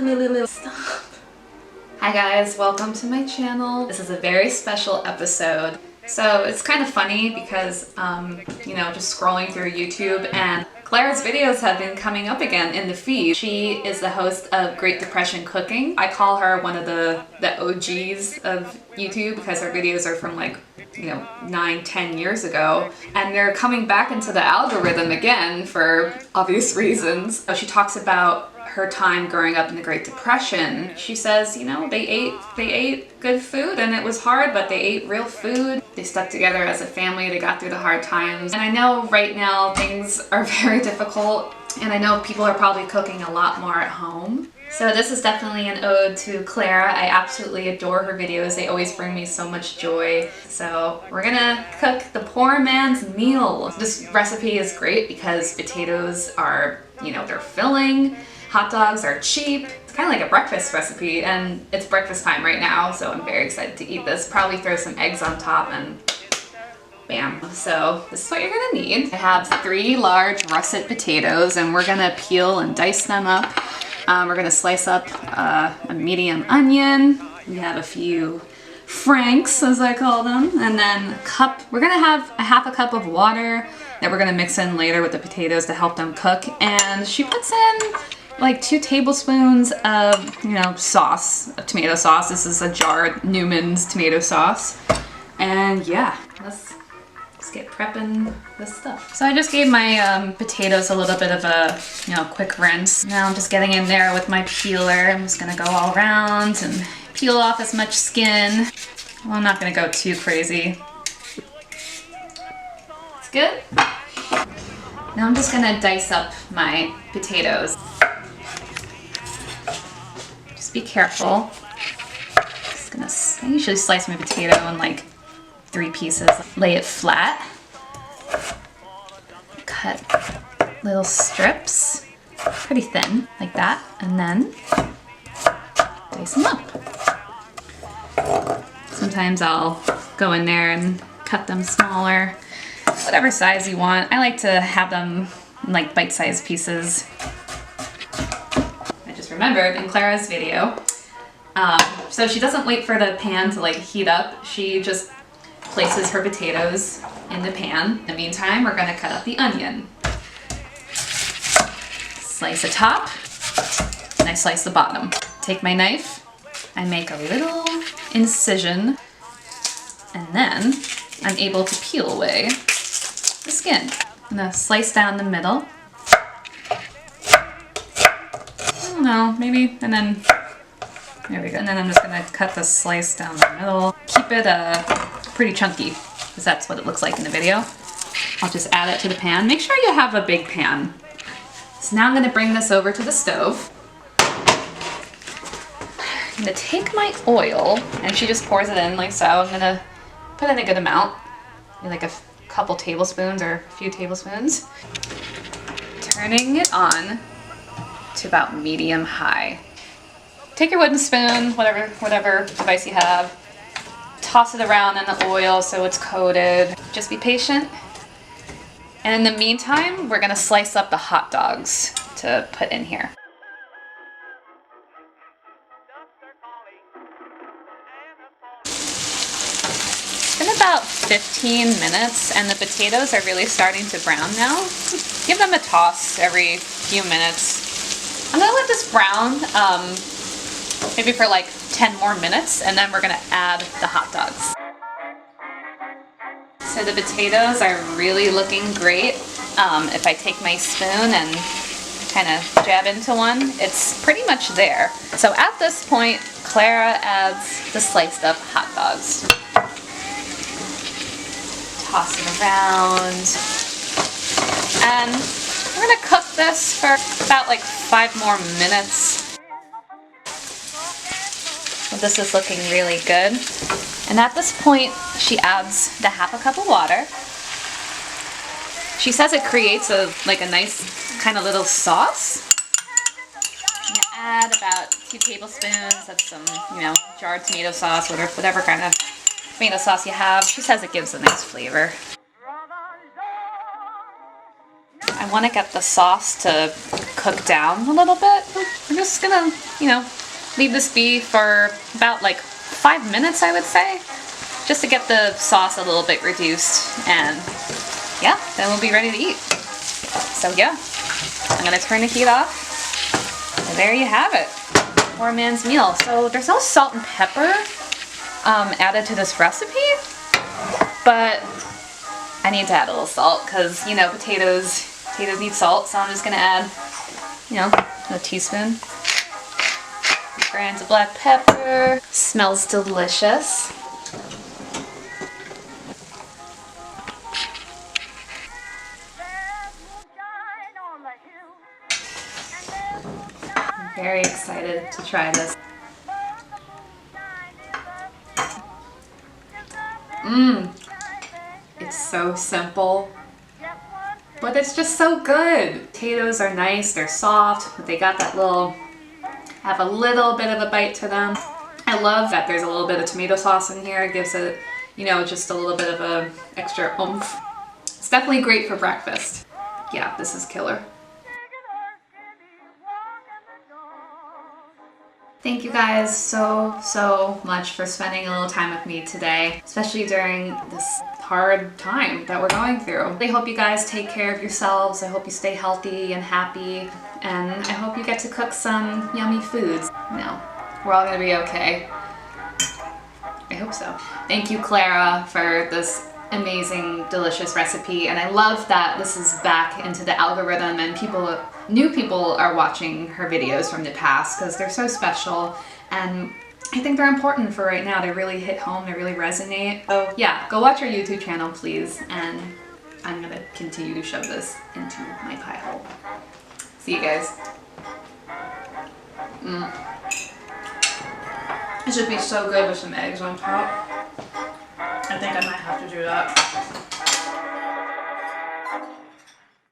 Stop. Hi guys, welcome to my channel. This is a very special episode. So it's kind of funny because, you know, just scrolling through YouTube and Clara's videos have been coming up again in the feed. She is the host of Great Depression Cooking. I call her one of the OGs of YouTube because her videos are from like, you know, 9-10 years ago. And they're coming back into the algorithm again for obvious reasons. So she talks about her time growing up in the Great Depression. She says, you know, they ate good food and it was hard, but they ate real food. They stuck together as a family, they got through the hard times. And I know right now things are very difficult, and I know people are probably cooking a lot more at home. So this is definitely an ode to Clara. I absolutely adore her videos. They always bring me so much joy. So we're gonna cook the poor man's meal. This recipe is great because potatoes are, you know, they're filling. Hot dogs are cheap. It's kind of like a breakfast recipe, and it's breakfast time right now, so I'm very excited to eat this. Probably throw some eggs on top and bam. So this is what you're gonna need. I have 3 large russet potatoes, and we're gonna peel and dice them up. We're gonna slice up a medium onion. We have a few franks, as I call them, and then we're gonna have a half a cup of water that we're gonna mix in later with the potatoes to help them cook. And she puts in like 2 tablespoons of, you know, sauce, of tomato sauce. This is a jarred Newman's tomato sauce. And yeah, let's get prepping this stuff. So I just gave my potatoes a little bit of a, you know, quick rinse. Now I'm just getting in there with my peeler. I'm just gonna go all around and peel off as much skin. Well, I'm not gonna go too crazy. It's good. Now I'm just gonna dice up my potatoes. Just be careful. I usually slice my potato in like 3 pieces. Lay it flat. Cut little strips, pretty thin, like that, and then dice them up. Sometimes I'll go in there and cut them smaller, whatever size you want. I like to have them in like bite-sized pieces. I just remembered in Clara's video, so she doesn't wait for the pan to like heat up. She just places her potatoes in the pan. In the meantime, we're gonna cut up the onion. Slice the top, and I slice the bottom. Take my knife, I make a little incision, and then I'm able to peel away the skin. I'm gonna slice down the middle. I don't know, maybe, and then, there we go. And then I'm just gonna cut the slice down the middle. Keep it pretty chunky, because that's what it looks like in the video. I'll just add it to the pan. Make sure you have a big pan. So now I'm gonna bring this over to the stove. I'm gonna take my oil, and she just pours it in like so. I'm gonna put in a good amount, maybe like a couple tablespoons or a few tablespoons. Turning it on to about medium high. Take your wooden spoon, whatever device you have. Toss it around in the oil so it's coated. Just be patient. And in the meantime, we're gonna slice up the hot dogs to put in here. It's been about 15 minutes and the potatoes are really starting to brown now. Give them a toss every few minutes. I'm gonna let this brown maybe for like 10 more minutes, and then we're gonna add the hot dogs. So the potatoes are really looking great. If I take my spoon and kind of jab into one, it's pretty much there. So at this point, Clara adds the sliced up hot dogs. Toss it around. And we're gonna cook this for about like 5 more minutes. This is looking really good. And at this point, she adds the half a cup of water. She says it creates a nice kind of little sauce. I'm gonna add about 2 tablespoons of some, you know, jarred tomato sauce, whatever kind of tomato sauce you have. She says it gives a nice flavor. I want to get the sauce to cook down a little bit. I'm just gonna, you know, leave this be for about like 5 minutes, I would say, just to get the sauce a little bit reduced, and yeah, then we'll be ready to eat. So yeah, I'm gonna turn the heat off, and there you have it, poor man's meal. So there's no salt and pepper added to this recipe, but I need to add a little salt because, you know, potatoes need salt, so I'm just gonna add, you know, a teaspoon. Grains of black pepper. Smells delicious. I'm very excited to try this. It's so simple, but it's just so good. Potatoes are nice, they're soft, but they got that little, have a little bit of a bite to them. I love that there's a little bit of tomato sauce in here. It gives it, you know, just a little bit of a extra oomph. It's definitely great for breakfast. Yeah, this is killer. Thank you guys so much for spending a little time with me today, especially during this hard time that we're going through. I hope you guys take care of yourselves. I hope you stay healthy and happy, and I hope you get to cook some yummy foods. No, we're all gonna be okay. I hope so. Thank you, Clara, for this amazing, delicious recipe, and I love that this is back into the algorithm and new people are watching her videos from the past because they're so special, and I think they're important for right now. They really hit home, they really resonate. So yeah, go watch her YouTube channel, please, and I'm gonna continue to shove this into my pie hole. See you guys. It should be so good with some eggs on top. I think I might have to do that.